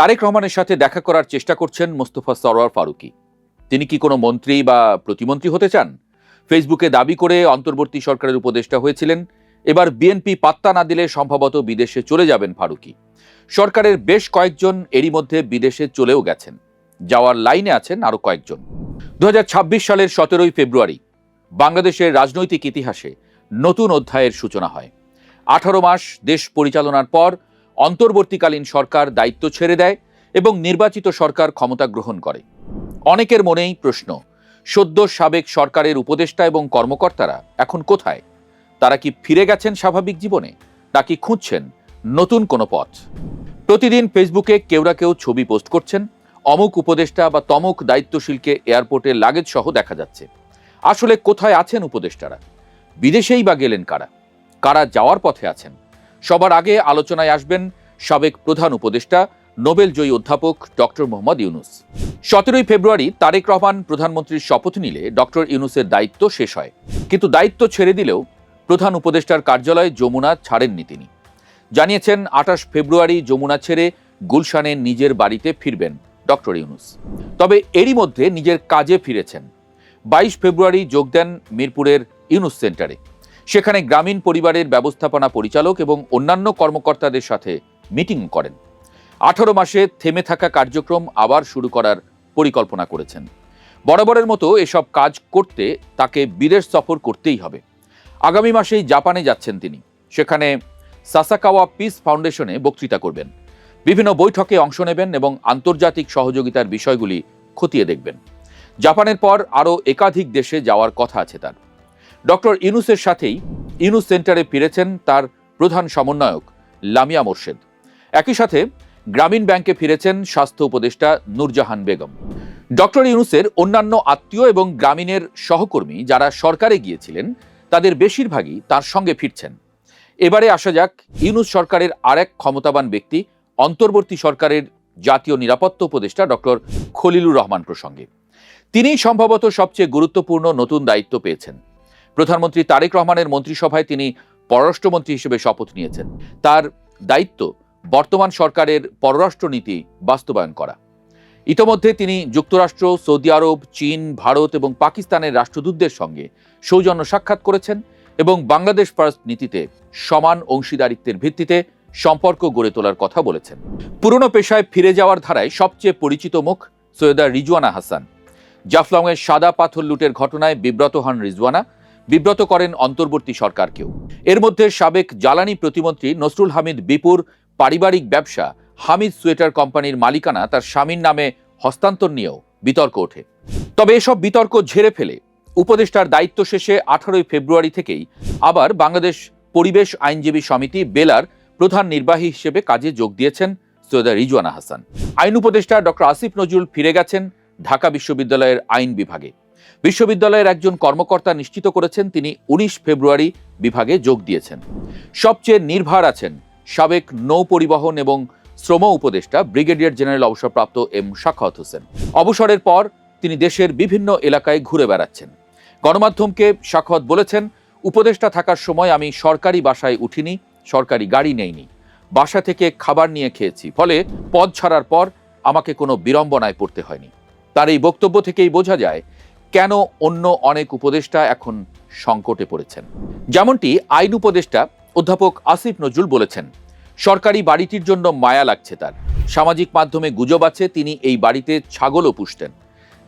তারেক রহমানের সাথে দেখা করার চেষ্টা করছেন মোস্তফা সরোয়ার ফারুকী। তিনি কি কোনো মন্ত্রী বা প্রতিমন্ত্রী হতে চান? ফেসবুকে দাবি করে অন্তর্বর্তী সরকারের উপদেষ্টা হয়েছিলেন। এবার বিএনপি পাত্তা না দিলে সম্ভবত বিদেশে চলে যাবেন ফারুকী। সরকারের বেশ কয়েকজন এরই মধ্যে বিদেশে চলেও গেছেন, যাওয়ার লাইনে আছেন আরও কয়েকজন। 2026 সালের 17 ফেব্রুয়ারি বাংলাদেশের রাজনৈতিক ইতিহাসে নতুন অধ্যায়ের সূচনা হয়। 18 মাস দেশ পরিচালনার পর অন্তর্বর্তীকালীন সরকার দায়িত্ব ছেড়ে দেয় এবং নির্বাচিত সরকার ক্ষমতা গ্রহণ করে। অনেকের মনেই প্রশ্ন, সদ্য সাবেক সরকারের উপদেষ্টা এবং কর্মকর্তারা এখন কোথায়? তারা কি ফিরে গেছেন স্বাভাবিক জীবনে, নাকি খুঁজছেন নতুন কোনো পথ? প্রতিদিন ফেসবুকে কেউ না কেউ ছবি পোস্ট করছেন, অমুক উপদেষ্টা বা তমুক দায়িত্বশীলকে এয়ারপোর্টে লাগেজ সহ দেখা যাচ্ছে। আসলে কোথায় আছেন উপদেষ্টারা? বিদেশেই বা গেলেন কারা? কারা যাওয়ার পথে আছেন? সবার আগে আলোচনায় আসবেন সাবেক প্রধান উপদেষ্টা নোবেল জয়ী অধ্যাপক ডক্টর মোহাম্মদ ইউনূস। 17 ফেব্রুয়ারি তারেক রহমান প্রধানমন্ত্রীর শপথ নিলে ডক্টর ইউনূসের দায়িত্ব শেষ হয়। কিন্তু দায়িত্ব ছেড়ে দিলেও প্রধান উপদেষ্টার কার্যালয়ে যমুনা ছাড়েননি তিনি। জানিয়েছেন 28 ফেব্রুয়ারি যমুনা ছেড়ে গুলশানে নিজের বাড়িতে ফিরবেন ডক্টর ইউনূস। তবে এরই মধ্যে নিজের কাজে ফিরেছেন। 22 ফেব্রুয়ারি যোগ দেন মিরপুরের ইউনূস সেন্টারে। সেখানে গ্রামীণ পরিবারের ব্যবস্থাপনা পরিচালক এবং অন্যান্য কর্মকর্তাদের সাথে মিটিং করেন। 18 মাসে থেমে থাকা কার্যক্রম আবার শুরু করার পরিকল্পনা করেছেন। বরাবরের মতো এসব কাজ করতে তাকে বিদেশ সফর করতেই হবে। আগামী মাসেই জাপানে যাচ্ছেন তিনি। সেখানে সাসাকাওয়া পিস ফাউন্ডেশনে বক্তৃতা করবেন, বিভিন্ন বৈঠকে অংশ নেবেন এবং আন্তর্জাতিক সহযোগিতার বিষয়গুলি খতিয়ে দেখবেন। জাপানের পর আরও একাধিক দেশে যাওয়ার কথা আছে তার। ডক্টর ইউনূসের সাথেই ইউনূস সেন্টারে ফিরেছেন তার প্রধান সমন্বয়ক লামিয়া মোর্শেদ। একই সাথে গ্রামীণ ব্যাংকে ফিরেছেন স্বাস্থ্য উপদেষ্টা নূরজাহান বেগম। ডক্টর ইউনূসের অন্যান্য আত্মীয় এবং গ্রামীণের সহকর্মী যারা সরকারে গিয়েছিলেন তাদের বেশিরভাগই তার সঙ্গে ফিরছেন। এবারে আসা যাক ইউনূস সরকারের আরেক ক্ষমতাবান ব্যক্তি, অন্তর্বর্তী সরকারের জাতীয় নিরাপত্তা উপদেষ্টা ডক্টর খলিলুর রহমান প্রসঙ্গে। তিনিই সম্ভবত সবচেয়ে গুরুত্বপূর্ণ নতুন দায়িত্ব পেয়েছেন। প্রধানমন্ত্রী তারেক রহমানের মন্ত্রিসভায় তিনি পররাষ্ট্রমন্ত্রী হিসেবে শপথ নিয়েছেন। তার দায়িত্ব বর্তমান সরকারের পররাষ্ট্রনীতি বাস্তবায়ন করা। ইতোমধ্যে তিনি যুক্তরাষ্ট্র, সৌদি আরব, চীন, ভারত এবং পাকিস্তানের রাষ্ট্রদূতদের সঙ্গে সৌজন্য সাক্ষাৎ করেছেন এবং বাংলাদেশ ফার্স্ট নীতিতে সমান অংশীদারিত্বের ভিত্তিতে সম্পর্ক গড়ে তোলার কথা বলেছেন। পুরনো পেশায় ফিরে যাওয়ার ধারায় সবচেয়ে পরিচিত মুখ সৈয়দা রিজওয়ানা হাসান। জাফলংয়ের সাদা পাথর লুটের ঘটনায় বিব্রত হন রিজওয়ানা, বিব্রত করেন অন্তর্বর্তী সরকারকেও। এর মধ্যে সাবেক জ্বালানি প্রতিমন্ত্রী নসরুল হামিদ বিপুর পারিবারিক ব্যবসা হামিদ সোয়েটার কোম্পানির মালিকানা তার স্বামীর নামে হস্তান্তর নিয়েও বিতর্ক ওঠে। তবে এসব বিতর্ক ঝেড়ে ফেলে উপদেষ্টার দায়িত্ব শেষে 18 ফেব্রুয়ারি থেকেই আবার বাংলাদেশ পরিবেশ আইনজীবী সমিতি বেলার প্রধান নির্বাহী হিসেবে কাজে যোগ দিয়েছেন সৈয়দা রিজওয়ানা হাসান। আইন উপদেষ্টা ডক্টর আসিফ নজরুল ফিরে গেছেন ঢাকা বিশ্ববিদ্যালয়ের আইন বিভাগে। বিশ্ববিদ্যালয়ের একজন কর্মকর্তা নিশ্চিত করেছেন তিনি 19 ফেব্রুয়ারি বিভাগে যোগ দিয়েছেন। সবচেয়ে নির্ভার আছেন সাবেক নৌ পরিবহন এবং শ্রম উপদেষ্টা ব্রিগেডিয়ার জেনারেল অবসরপ্রাপ্ত এম সাখাওয়াত হোসেন। অবসরের পর তিনি দেশের বিভিন্ন এলাকায় ঘুরে বেড়াচ্ছেন। গণমাধ্যমকে সাখাওয়াত বলেছেন, উপদেষ্টা থাকার সময় আমি সরকারি বাসায় উঠিনি, সরকারি গাড়ি নেইনি, বাসা থেকে খাবার নিয়ে খেয়েছি, ফলে পদ ছাড়ার পর আমাকে কোনো বিড়ম্বনায় পড়তে হয়নি। তার এই বক্তব্য থেকেই বোঝা যায় কেন অন্য অনেক উপদেষ্টা এখন সংকটে পড়েছেন। যেমনটি আইন উপদেষ্টা অধ্যাপক আসিফ নজরুল বলেছেন, সরকারি বাড়িটির জন্য মায়া লাগছে তার। সামাজিক মাধ্যমে গুজব আছে তিনি এই বাড়িতে ছাগলও পুষতেন।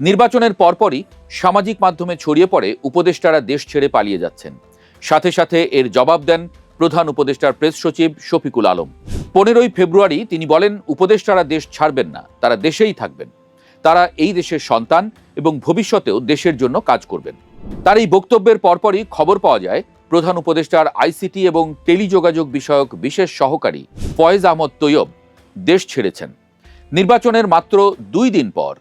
নির্বাচনের পরপরই সামাজিক মাধ্যমে ছড়িয়ে পড়ে উপদেষ্টারা দেশ ছেড়ে পালিয়ে যাচ্ছেন। সাথে সাথে এর জবাব দেন প্রধান উপদেষ্টার প্রেস সচিব শফিকুল আলম। 15 ফেব্রুয়ারি তিনি বলেন, উপদেষ্টারা দেশ ছাড়বেন না, তারা দেশেই থাকবেন। তারা এই দেশের সন্তান এবং ভবিষ্যতেও দেশের জন্য কাজ করবেন। তার এই বক্তব্যের পরপরই খবর পাওয়া যায় প্রধান উপদেষ্টার আইসিটি এবং টেলিযোগাযোগ বিষয়ক বিশেষ সহকারী ফয়েজ আহমদ তৈয়ব দেশ ছেড়েছেন। নির্বাচনের মাত্র 2 দিন পর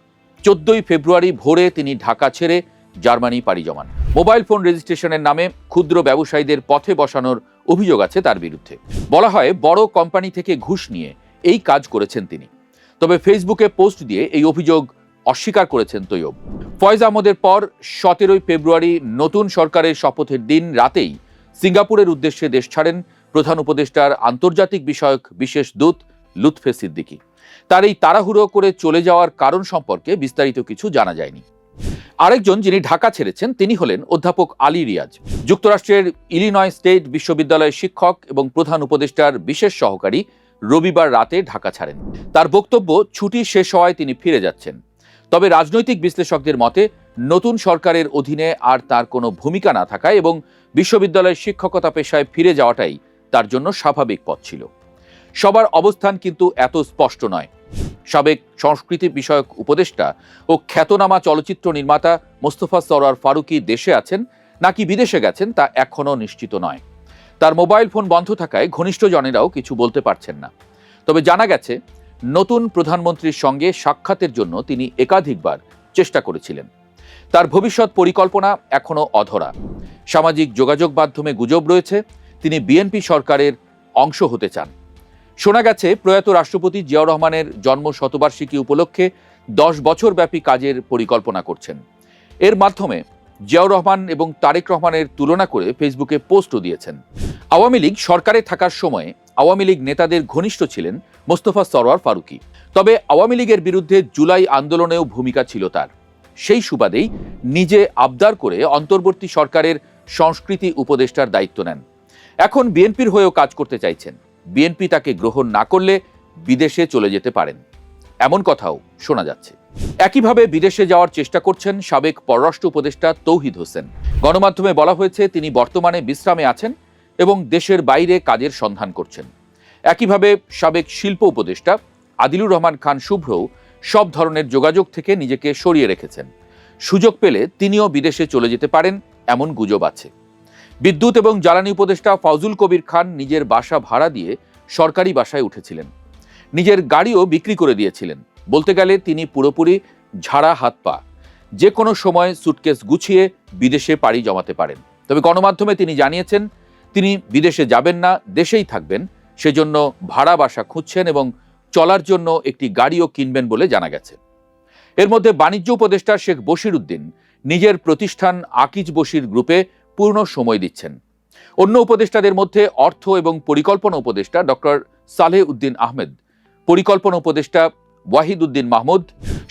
14 ফেব্রুয়ারি ভোরে তিনি ঢাকা ছেড়ে জার্মানি পাড়ি জমান। মোবাইল ফোন রেজিস্ট্রেশনের নামে ক্ষুদ্র ব্যবসায়ীদের পথে বসানোর অভিযোগ আছে তার বিরুদ্ধে। বলা হয় বড় কোম্পানি থেকে ঘুষ নিয়ে এই কাজ করেছেন তিনি। তবে ফেসবুকে পোস্ট দিয়ে এই অভিযোগ অস্বীকার করেছেন তৈয়ব। ফয়েজ আহমদের পর 17 ফেব্রুয়ারি নতুন সরকারের শপথের দিন রাতেই সিঙ্গাপুরের উদ্দেশ্যে দেশ ছাড়েন প্রধান উপদেষ্টার আন্তর্জাতিক বিষয়ক বিশেষ দূত লুৎফে সিদ্দিকী। তার এই তাড়াহুড়ো করে চলে যাওয়ার কারণ সম্পর্কে বিস্তারিত কিছু জানা যায়নি। আরেকজন যিনি ঢাকা ছেড়েছেন তিনি হলেন অধ্যাপক আলী রিয়াজ। যুক্তরাষ্ট্রের ইলিনয় স্টেট বিশ্ববিদ্যালয়ের শিক্ষক এবং প্রধান উপদেষ্টার বিশেষ সহকারী রবিবার রাতে ঢাকা ছাড়েন। তার বক্তব্য, ছুটি শেষ হওয়ায় তিনি ফিরে যাচ্ছেন। তবে রাজনৈতিক বিশ্লেষকদের মতে নতুন সরকারের অধীনে আর তার কোনো ভূমিকা না থাকায় এবং বিশ্ববিদ্যালয়ের শিক্ষকতা পেশায় ফিরে যাওয়াটাই তার জন্য স্বাভাবিক পথ ছিল। সবার অবস্থান কিন্তু এত স্পষ্ট নয়। সাবেক সংস্কৃতি বিষয়ক উপদেষ্টা ও খ্যাতনামা চলচ্চিত্র নির্মাতা মোস্তফা সরোয়ার ফারুকী দেশে আছেন নাকি বিদেশে গেছেন তা এখনও নিশ্চিত নয়। তার মোবাইল ফোন বন্ধ থাকায় ঘনিষ্ঠজনেরাও কিছু বলতে পারছেন না। তবে জানা গেছে নতুন প্রধানমন্ত্রীর সঙ্গে সাক্ষাতের জন্য তিনি একাধিকবার চেষ্টা করেছিলেন। তার ভবিষ্যৎ পরিকল্পনা এখনও অধরা। সামাজিক যোগাযোগ মাধ্যমে গুজব রয়েছে তিনি বিএনপি সরকারের অংশ হতে চান। শোনা গেছে প্রয়াত রাষ্ট্রপতি জিয়াউর রহমানের জন্ম শতবার্ষিকী উপলক্ষে 10 বছরব্যাপী কাজের পরিকল্পনা করছেন। এর মাধ্যমে জিয়াউর রহমান এবং তারেক রহমানের তুলনা করে ফেসবুকে পোস্টও দিয়েছেন। আওয়ামী লীগ সরকারে থাকার সময়ে আওয়ামী লীগ নেতাদের ঘনিষ্ঠ ছিলেন মোস্তফা সরোয়ার ফারুকী। তবে আওয়ামী লীগের বিরুদ্ধে জুলাই আন্দোলনেও ভূমিকা ছিল তার। সেই সুবাদেই নিজে আবদার করে অন্তর্বর্তী সরকারের সংস্কৃতি উপদেষ্টার দায়িত্ব নেন। এখন বিএনপির হয়েও কাজ করতে চাইছেন। বিএনপি তাকে গ্রহণ না করলে বিদেশে চলে যেতে পারেন, এমন কথাও শোনা যাচ্ছে। একইভাবে বিদেশে যাওয়ার চেষ্টা করছেন সাবেক পররাষ্ট্র উপদেষ্টা তৌহিদ হোসেন। গণমাধ্যমে বলা হয়েছে তিনি বর্তমানে বিশ্রামে আছেন এবং দেশের বাইরে কাজের সন্ধান করছেন। একইভাবে সাবেক শিল্প উপদেষ্টা আদিলুর রহমান খান শুভ্রও সব ধরনের যোগাযোগ থেকে নিজেকে সরিয়ে রেখেছেন। সুযোগ পেলে তিনিও বিদেশে চলে যেতে পারেন এমন গুজব আছে। বিদ্যুৎ এবং জ্বালানি উপদেষ্টা ফজলুল কবির খান নিজের বাসা ভাড়া দিয়ে সরকারি বাসায় উঠেছিলেন। নিজের গাড়িও বিক্রি করে দিয়েছিলেন। বলতে গেলে তিনি পুরোপুরি ঝাড়া হাত পা। যে কোনো সময় সুটকেস গুছিয়ে বিদেশে পাড়ি জমাতে পারেন। তবে গণমাধ্যমে তিনি জানিয়েছেন তিনি বিদেশে যাবেন না, দেশেই থাকবেন। সেজন্য ভাড়া বাসা খুঁজছেন এবং চলার জন্য একটি গাড়িও কিনবেন বলে জানা গেছে। এর মধ্যে বাণিজ্য উপদেষ্টা শেখ বশির উদ্দিন নিজের প্রতিষ্ঠান আকিজ বশির গ্রুপে পূর্ণ সময় দিচ্ছেন। অন্য উপদেষ্টাদের মধ্যে অর্থ এবং পরিকল্পনা উপদেষ্টা ডক্টর সালেহ উদ্দিন আহমেদ, পরিকল্পনা উপদেষ্টা ওয়াহিদ উদ্দিন মাহমুদ,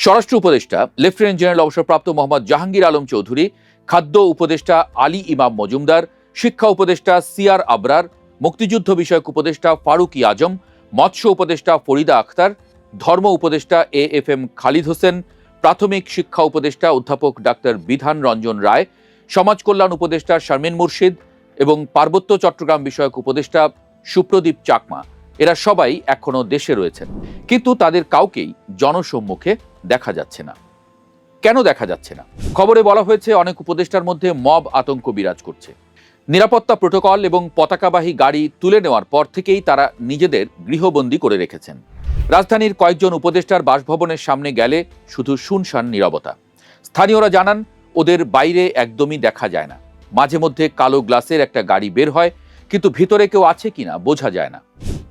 স্বরাষ্ট্র উপদেষ্টা লেফটেন্যান্ট জেনারেল অবসরপ্রাপ্ত মোহাম্মদ জাহাঙ্গীর আলম চৌধুরী, খাদ্য উপদেষ্টা আলী ইমাম মজুমদার, শিক্ষা উপদেষ্টা সিআর আবরার, মুক্তিযুদ্ধ বিষয়ক উপদেষ্টা ফারুক আজম, মৎস্য উপদেষ্টা ফরিদা আখতার, ধর্ম উপদেষ্টা AFM খালিদ হোসেন, প্রাথমিক শিক্ষা উপদেষ্টা অধ্যাপক ডাক্তার বিধান রঞ্জন রায়, সমাজ কল্যাণ উপদেষ্টা শারমিন মুর্শিদ এবং পার্বত্য চট্টগ্রাম বিষয়ক উপদেষ্টা সুপ্রদীপ চাকমা, এরা সবাই এখনো দেশে রয়েছেন। কিন্তু তাদের কাউকেই জনসম্মুখে দেখা যাচ্ছে না। কেন দেখা যাচ্ছে না? খবরে বলা হয়েছে অনেক উপদেষ্টার মধ্যে মব আতঙ্ক বিরাজ করছে। নিরাপত্তা প্রোটোকল এবং পতাকাবাহী গাড়ি তুলে নেওয়ার পর থেকেই তারা নিজেদের গৃহবন্দী করে রেখেছেন। রাজধানীর কয়েকজন উপদেষ্টার বাসভবনের সামনে গেলে শুধু শুনশান নীরবতা। স্থানীয়রা জানান ওদের বাইরে একদমই দেখা যায় না। মাঝে মধ্যে কালো গ্লাসের একটা গাড়ি বের হয়, কিন্তু ভিতরে কেউ আছে কিনা বোঝা যায় না।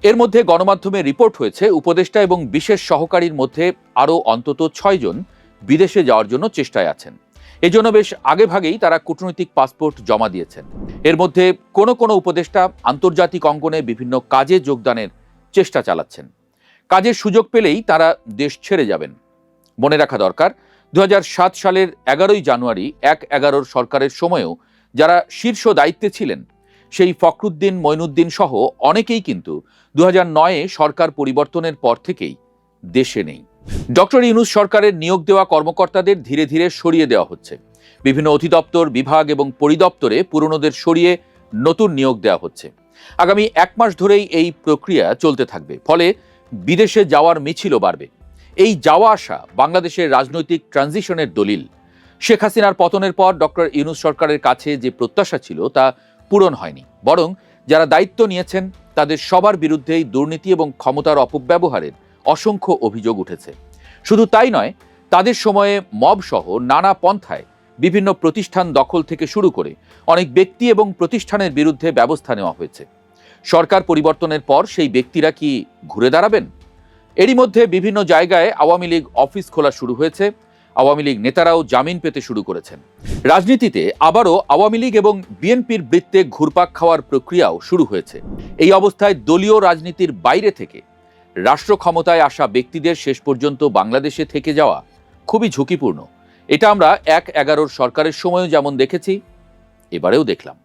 এর মধ্যে গণমাধ্যমে রিপোর্ট হয়েছে উপদেষ্টা এবং বিশেষ সহকারীর মধ্যে আরও অন্তত 6 জন বিদেশে যাওয়ার জন্য চেষ্টায় আছেন। এজন্য বেশ আগেভাগেই তারা কূটনৈতিক পাসপোর্ট জমা দিয়েছেন। এর মধ্যে কোনো কোনো উপদেষ্টা আন্তর্জাতিক অঙ্গনে বিভিন্ন কাজে যোগদানের চেষ্টা চালাচ্ছেন। কাজের সুযোগ পেলেই তারা দেশ ছেড়ে যাবেন। মনে রাখা দরকার 2007 সালের 11ই জানুয়ারি 1/11 সরকারের সময়েও যারা শীর্ষ দায়িত্বে ছিলেন সেই ফখরুদ্দিন, মঈনুদ্দিন সহ অনেকেই কিন্তু 2009-এ সরকার পরিবর্তনের পর থেকেই দেশে নেই। ডক্টর ইউনূস সরকারের নিয়োগ দেওয়া কর্মকর্তাদের ধীরে ধীরে সরিয়ে দেওয়া হচ্ছে। বিভিন্ন অধিদপ্তর, বিভাগ এবং পরিদপ্তরে পুরনোদের সরিয়ে নতুন নিয়োগ দেওয়া হচ্ছে। আগামী 1 মাস ধরেই এই প্রক্রিয়া চলতে থাকবে। ফলে বিদেশে যাওয়ার মিছিলও বাড়বে। এই যাওয়া আসা বাংলাদেশের রাজনৈতিক ট্রানজিশনের দলিল। শেখ হাসিনার পতনের পর ডক্টর ইউনূস সরকারের কাছে যে প্রত্যাশা ছিল তা পূরণ হয়নি, বরং যারা দায়িত্ব নিয়েছেন তাদের সবার বিরুদ্ধেই দুর্নীতি এবং ক্ষমতার অপব্যবহারের অসংখ্য অভিযোগ উঠেছে। শুধু তাই নয়, তাদের সময়ে মব সহ নানা পন্থায় বিভিন্ন প্রতিষ্ঠান দখল থেকে শুরু করে অনেক ব্যক্তি এবং প্রতিষ্ঠানের বিরুদ্ধে ব্যবস্থা নেওয়া হয়েছে। সরকার পরিবর্তনের পর সেই ব্যক্তিরা কি ঘুরে দাঁড়াবেন? এরই মধ্যে বিভিন্ন জায়গায় আওয়ামী লীগ অফিস খোলা শুরু হয়েছে। আওয়ামী লীগ নেতারাও জামিন পেতে শুরু করেছেন। রাজনীতিতে আবারও আওয়ামী লীগ এবং বিএনপির বৃত্তে ঘুরপাক খাওয়ার প্রক্রিয়াও শুরু হয়েছে। এই অবস্থায় দলীয় রাজনীতির বাইরে থেকে রাষ্ট্র ক্ষমতায় আসা ব্যক্তিদের শেষ পর্যন্ত বাংলাদেশে থেকে যাওয়া খুবই ঝুঁকিপূর্ণ। এটা আমরা ১/১১ সরকারের সময়ও যেমন দেখেছি, এবারেও দেখলাম।